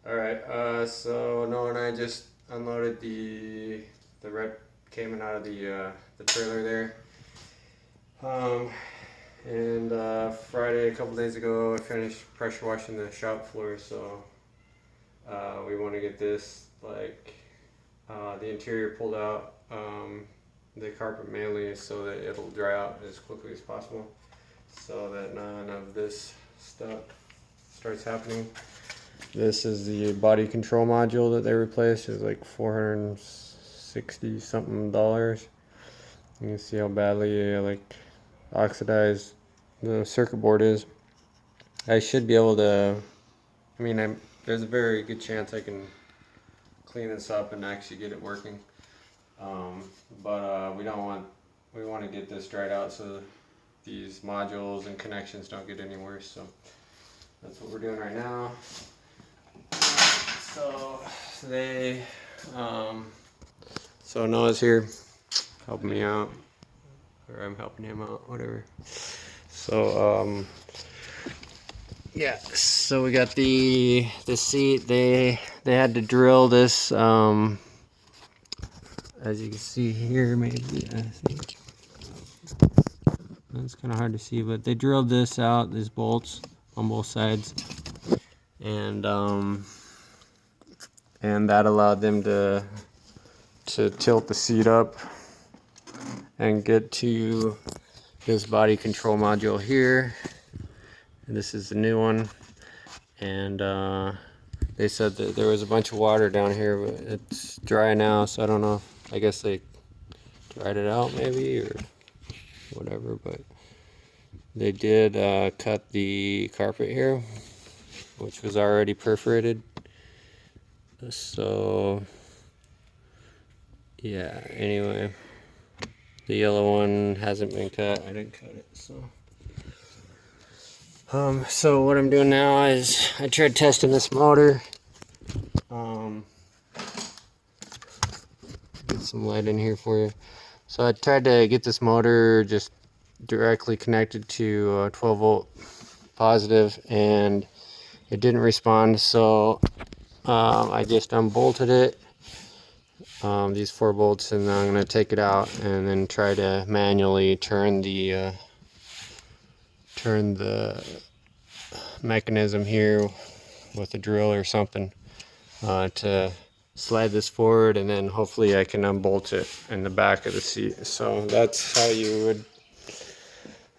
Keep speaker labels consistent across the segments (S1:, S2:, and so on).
S1: Alright, so Noah and I just unloaded the red Cayman out of the trailer there. And Friday, a couple days ago, I finished pressure washing the shop floor, so we want to get this, the interior pulled out, the carpet mainly so that it'll dry out as quickly as possible, so that none of this stuff starts happening. This is the body control module that they replaced. It's like $460 something. You can see how badly oxidized the circuit board is. I should be able to, there's a very good chance I can clean this up and actually get it working. But we want to get this dried out so these modules and connections don't get any worse. So that's what we're doing right now. So Noah's here helping me out, or I'm helping him out, whatever. So yeah, so we got the seat. They had to drill this, as you can see here, maybe I think it's kind of hard to see, but they drilled this out, these bolts on both sides, and that allowed them to tilt the seat up and get to this body control module here. And this is the new one, and they said that there was a bunch of water down here, but it's dry now, so I don't know. I guess they dried it out maybe or whatever, but they did cut the carpet here, which was already perforated. So yeah, anyway, the yellow one hasn't been cut. I didn't cut it, so so what I'm doing now is I tried testing this motor. Get some light in here for you. So I tried to get this motor just directly connected to 12 volt positive, and it didn't respond, so I just unbolted it, these 4 bolts, and then I'm going to take it out and then try to manually turn the mechanism here with a drill or something to slide this forward, and then hopefully I can unbolt it in the back of the seat. So that's how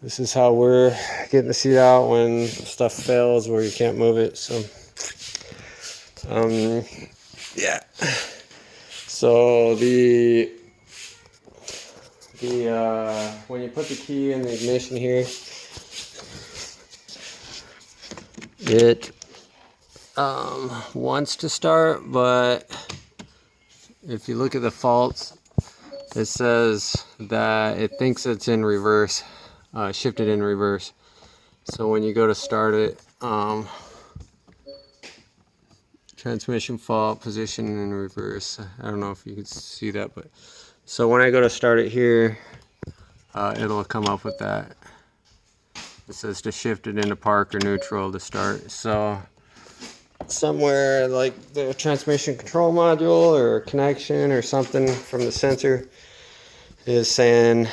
S1: this is how we're getting the seat out when stuff fails where you can't move it. So yeah, so the when you put the key in the ignition here, it wants to start, but if you look at the faults, it says that it thinks it's in reverse, shifted in reverse. So when you go to start it, transmission fault, position in reverse. I don't know if you can see that, but so when I go to start it here, it'll come up with that. It says to shift it into park or neutral to start. So somewhere like the transmission control module or connection or something from the sensor is saying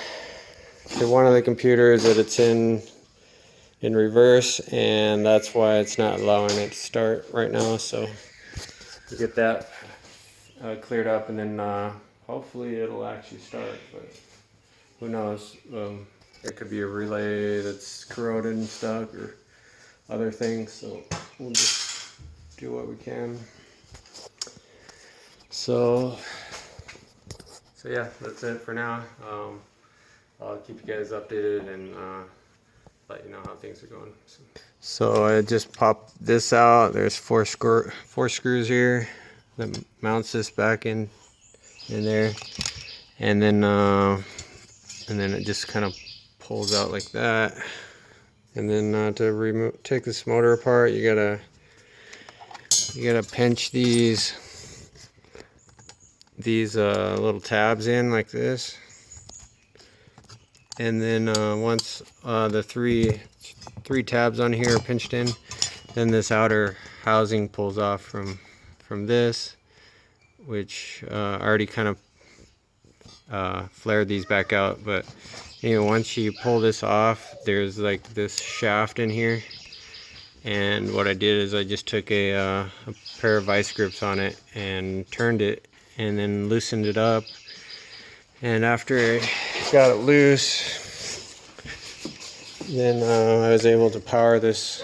S1: to one of the computers that it's in reverse, and that's why it's not allowing it to start right now. So to get that cleared up, and then hopefully it'll actually start, but who knows. It could be a relay that's corroded and stuck or other things, so we'll just do what we can. So yeah, that's it for now. I'll keep you guys updated and let you know how things are going. So I just popped this out. There's four screws here that mounts this back in there, and then it just kind of pulls out like that. And then to take this motor apart, you gotta pinch these little tabs in like this, and then once the three tabs on here are pinched in, then this outer housing pulls off from this, which I already kind of flared these back out. But anyway, once you pull this off, there's like this shaft in here, and what I did is I just took a pair of vice grips on it and turned it and then loosened it up. And after I got it loose, then I was able to power this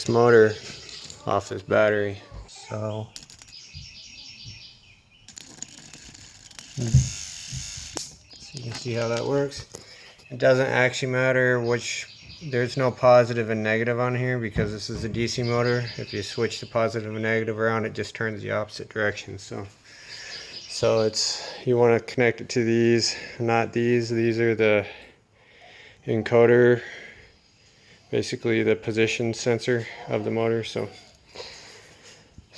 S1: motor off this battery. So you can see how that works. It doesn't actually matter which, there's no positive and negative on here because this is a DC motor. If you switch the positive and negative around, it just turns the opposite direction. So it's, you want to connect it to these, not these. These are the encoder, basically the position sensor of the motor. So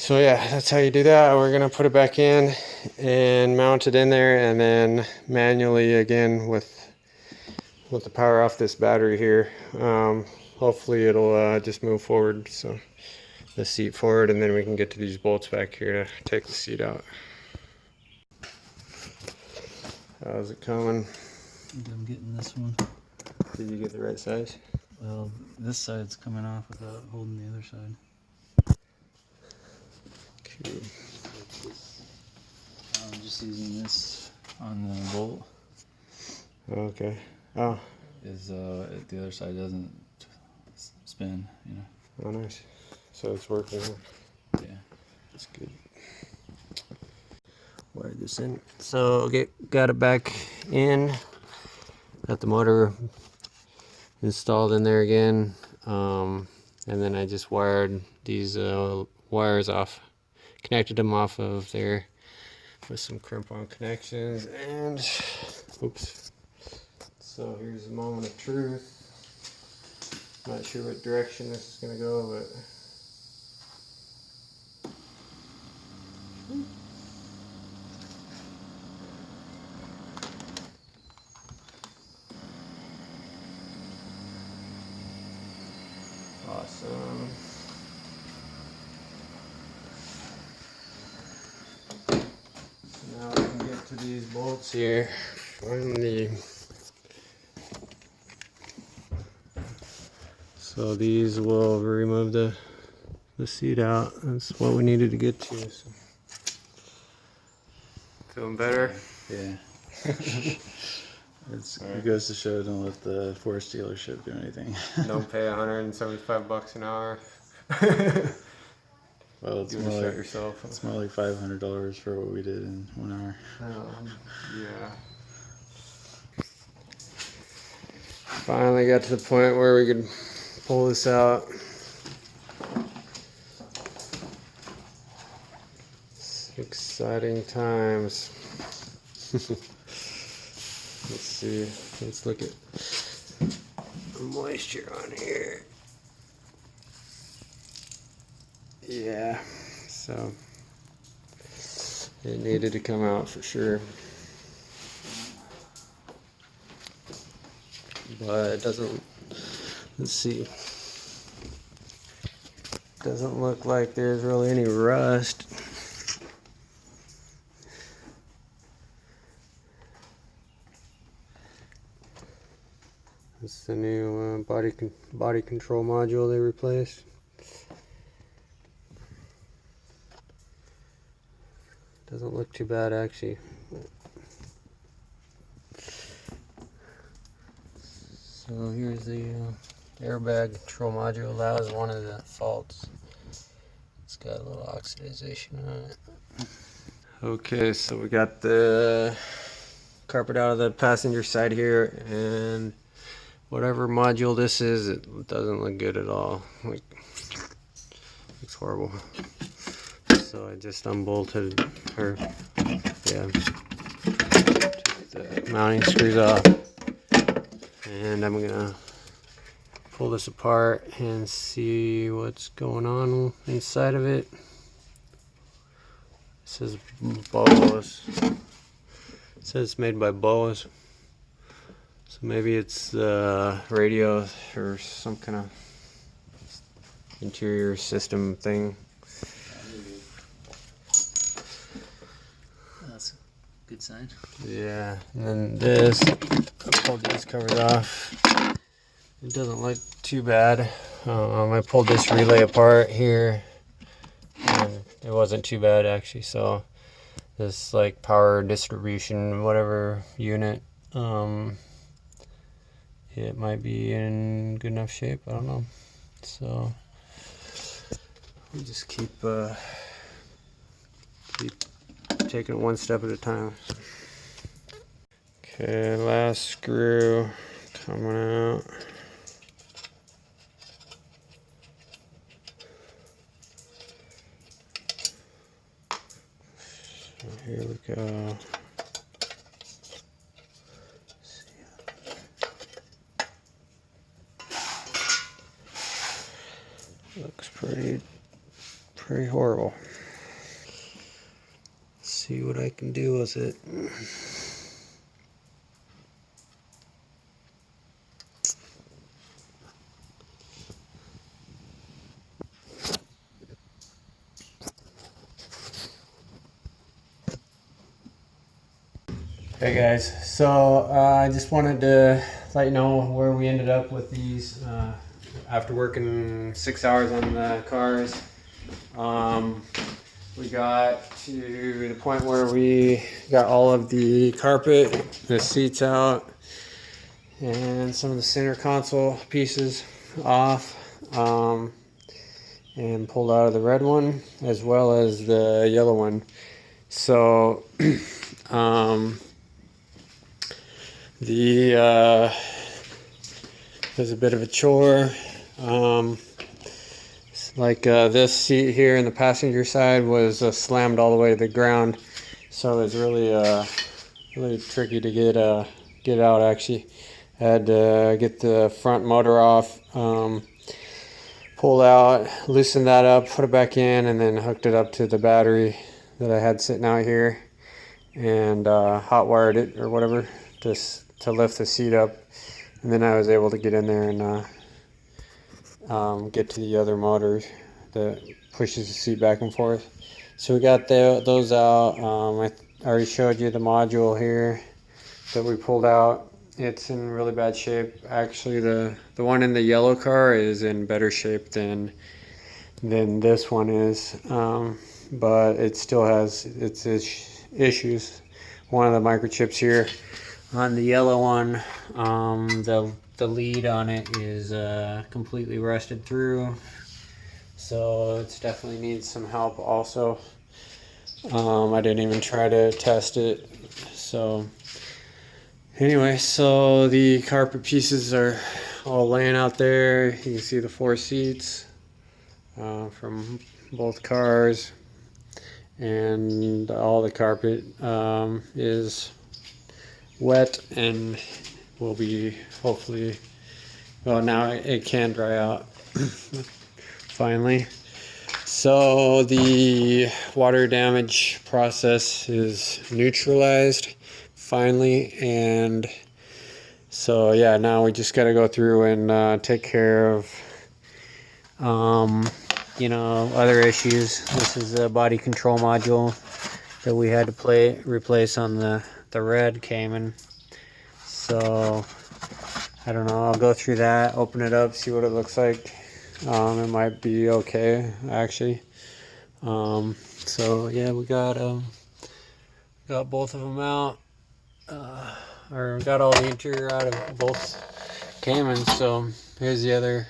S1: yeah, that's how you do that. We're gonna put it back in and mount it in there, and then manually again with the power off this battery here. Hopefully it'll just move forward, so the seat forward, and then we can get to these bolts back here to take the seat out. How's it coming?
S2: I'm getting this one.
S1: Did you get the right size?
S2: Well, this side's coming off without holding the other side.
S1: Cool.
S2: I'm just using this on the bolt.
S1: Okay. Oh.
S2: Is the other side doesn't spin, you know.
S1: Oh, nice. So it's working.
S2: Yeah.
S1: That's good. Wire this in. So got it back in. Got the motor installed in there again. And then I just wired these wires off. Connected them off of there with some crimp-on connections. And oops. So here's the moment of truth. Not sure what direction this is going to go, but awesome. So now we can get to these bolts here. Finally. So these will remove the seat out. That's what we needed to get to. So. Feeling better?
S2: Yeah. It goes to show, don't let the Porsche dealership do anything.
S1: Don't pay $175 an hour.
S2: Well, it's more like yourself. It's more like $500 for what we did in 1 hour.
S1: Yeah. Finally got to the point where we could pull this out. It's exciting times. Let's see. Let's look at the moisture on here. Yeah, so it needed to come out for sure. But it doesn't, let's see. Doesn't look like there's really any rust. It's the new body control module they replaced. Doesn't look too bad actually. So here's the airbag control module. That was one of the faults. It's got a little oxidization on it. Okay, so we got the carpet out of the passenger side here, and whatever module this is, it doesn't look good at all. Like, looks horrible. So I just unbolted her. Yeah, took the mounting screws off, and I'm gonna pull this apart and see what's going on inside of it. It says Bose. It says it's made by Bose. So maybe it's the radio or some kind of interior system thing.
S3: That's a good sign.
S1: Yeah, and then this, I pulled these covers off. It doesn't look too bad. I pulled this relay apart here, and it wasn't too bad actually. So this like power distribution whatever unit, it might be in good enough shape. I don't know. So we just keep taking it one step at a time. Okay, last screw coming out. So here we go. Looks pretty horrible. Let's see what I can do with it. Hey guys, so I just wanted to let you know where we ended up with these after working 6 hours on the cars. We got to the point where we got all of the carpet, the seats out, and some of the center console pieces off, and pulled out of the red one as well as the yellow one. So there's a bit of a chore. This seat here in the passenger side was slammed all the way to the ground, so it was really tricky to get out. Actually, I had to get the front motor off, pull out, loosen that up, put it back in, and then hooked it up to the battery that I had sitting out here, and hot wired it or whatever to lift the seat up, and then I was able to get in there and get to the other motor that pushes the seat back and forth. So we got those out. I already showed you the module here that we pulled out. It's in really bad shape. Actually, the one in the yellow car is in better shape than this one is, but it still has its issues. One of the microchips here on the yellow one, the lead on it is completely rusted through, so it definitely needs some help also. I didn't even try to test it. So anyway, so the carpet pieces are all laying out there. You can see the 4 seats from both cars, and all the carpet is wet and will be hopefully, well, now it can dry out finally. So the water damage process is neutralized finally, and so yeah, now we just got to go through and take care of other issues. This is a body control module that we had to replace on the red Cayman. So I don't know, I'll go through that, open it up, see what it looks like. It might be okay actually. So yeah, we got both of them out, or got all the interior out of both Caymans. So here's the other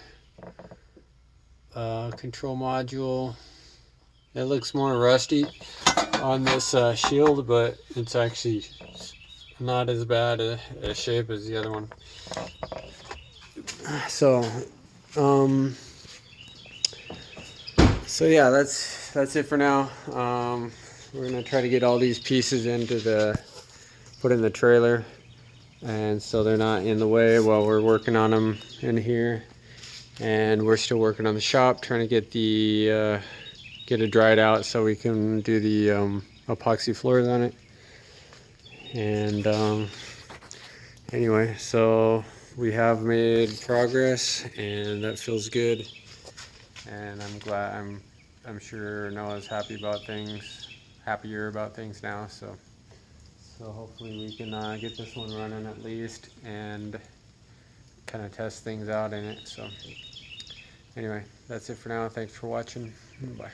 S1: control module. It looks more rusty on this shield, but it's actually not as bad a shape as the other one. So yeah, that's it for now. We're gonna try to get all these pieces put in the trailer, and so they're not in the way while we're working on them in here. And we're still working on the shop, trying to get it dried out so we can do the epoxy floors on it. And anyway, so we have made progress, and that feels good. and I'm sure Noah's happier about things now. So hopefully we can get this one running at least and kind of test things out in it. So anyway, that's it for now. Thanks for watching. Bye.